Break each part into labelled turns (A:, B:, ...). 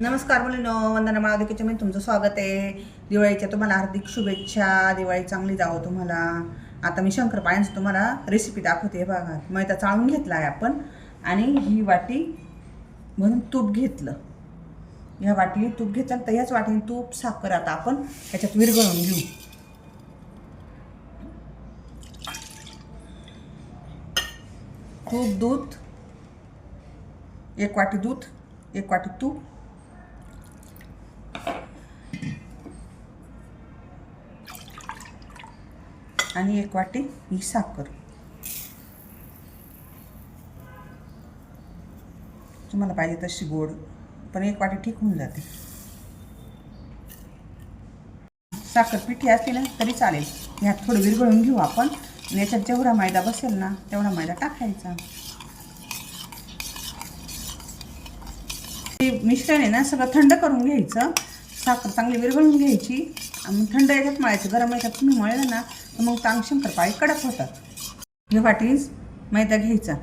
A: नमस्कार मुलींनो, वंदना माळावदे किचनमध्ये तुमचं स्वागत आहे. दिवाळीच्या तुम्हाला हार्दिक शुभेच्छा. दिवाळी चांगली जावो तुम्हाला. आता मी शंकरपाळ्यांची तुम्हाला रेसिपी दाखवते. बघा, मैदा चाळून घेतला आहे आपण आणि ही वाटी म्हणून तूप घेतलं. ह्या वाटीने तूप घेतलं तर ह्याच वाटीने तूप साखर आता आपण ह्याच्यात विरघळून घेऊ. तूप, दूध, एक वाटी दूध, एक वाटी तूप, आणि एक वाटी ही साखर. तुम्हाला पाहिजे तशी गोड, पण एक वाटी ठीक होऊन जाते. साखर पिठी असते ना तरी चालेल. ह्यात थोडं विरघळून घेऊ आपण. याच्यात जेवढा मैदा बसेल ना तेवढा मैदा टाकायचा. हे मिश्रण आहे ना सगळं थंड करून घ्यायचं. साखर चांगली विरघळून घ्यायची आणि थंड याच्यात मळायचं. गरम याच्यात तुम्ही मळलं ना तर मग चांगली शंकरपाळी कडक होतात. हे वाटीस मैदा घ्यायचा.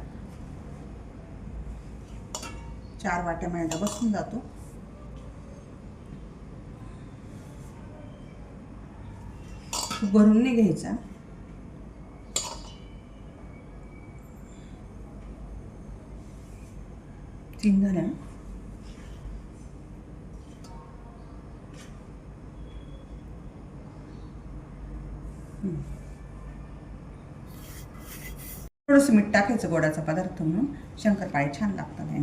A: 4 वाट्या मैदा बसून जातो. भरून नाही घ्यायचा. तीन झाल्या. थोडंसं मीठ टाकायचं गोडाचा पदार्थ म्हणून. शंकरपाळी छान लागतात आणि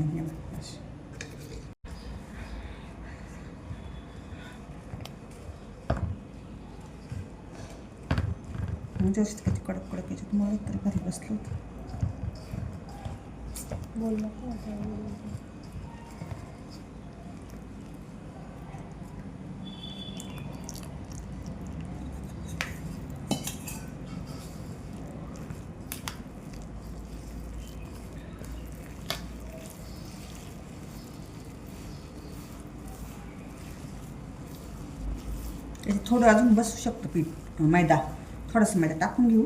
A: म्हणजे किती कडक कडक याच्यात मग तर घरी बसलो होतं. बोललं थोडं अजून बसू शकतो पीठ. मैदा थोडासा मैदा टाकून घेऊ.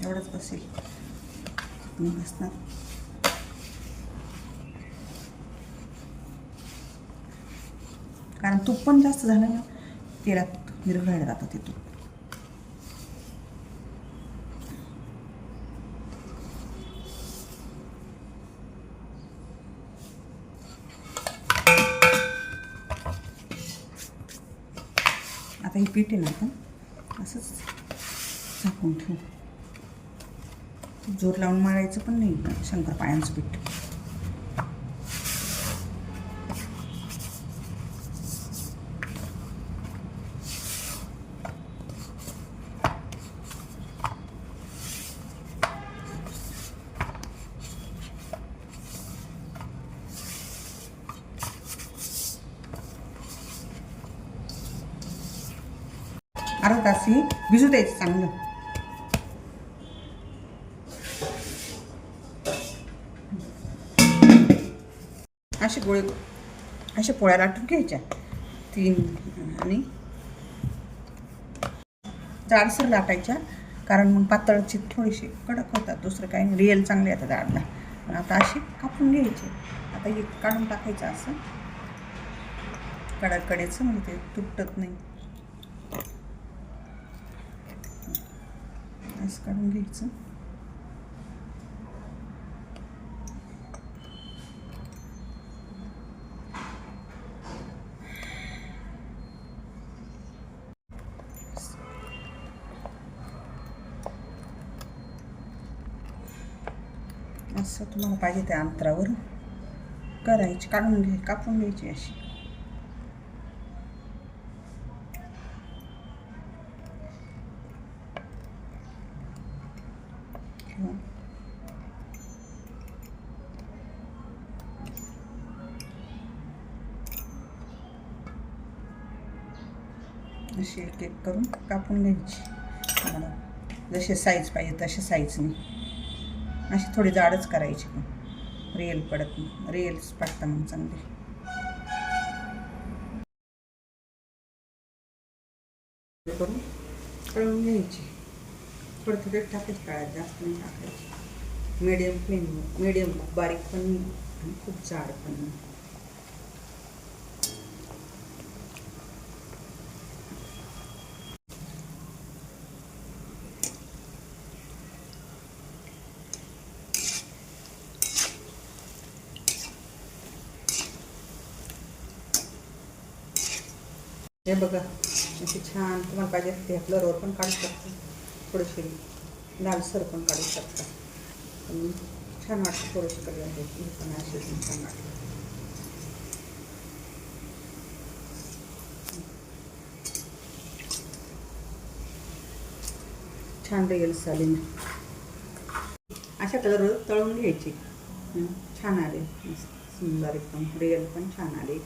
A: एवढंच बसेल. बसणार. कारण तूप पण जास्त झालं ना तेलात विरघळायला जातं ते तूप. आता ही पीठ आहे ना आपण असंच झाकून ठेवू. जोर लावून मळायचं पण नाही शंकरपाळ्यांचं पीठ. अर्धा तास ही भिजू द्यायचं चांगलं. असे गोळे अशा पोळ्या लाटून घ्यायच्या 3 आणि जाडसर लाटायच्या. कारण मग पातळची थोडीशी कडक होतात. दुसरं काही नाही. रिअल चांगले येतात जाडला. पण आता अशी कापून घ्यायचे. आता हे काढून टाकायचं असं कडाकडेचं, म्हणजे ते तुटत नाही. असं काढून घ्यायचं. असं तुम्हाला पाहिजे त्या अंतरावर करायची. कापून घ्यायची अशी. अशी एक एक करून कापून घ्यायची. जसे साईज पाहिजे तसे साईजने. अशी थोडी जाडच करायची, पण रिअल पडत नाही. रिअलच पडतं मग चांगली. करून घ्यायची. थोडं थोडं टाकायचं. काळ्यात जास्त नाही टाकायची. मीडियम फ्लेम, मीडियम बारीक पण नाही आणि खूप जाड पण नाही. हे बघा अशी छान, तुम्हाला पाहिजे ते कलरवर पण काढू शकता, थोडीशी लालसर पण काढू शकता. छान वाटतं थोडीशी कलर हे पण अशी छान वाटतं. छान रिअल्स आले, अशा कलरवर तळून घ्यायची. छान आले, सुंदर एकदम रिअल पण छान आले.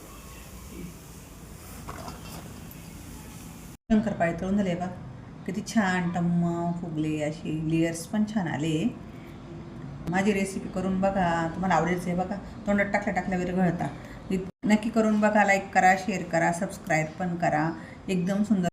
A: शंकरपाळे तळून झाले बा, किती छान टम्म फुगले, असे लेयर्स पण छान आले. माझी रेसिपी करून बघा, तुम्हाला आवडेल आहे बघा. तोंडात टाकल्या विरघळता. नक्की करून बघा. लाईक करा, शेअर करा, सबस्क्राईब पण करा. एकदम सुंदर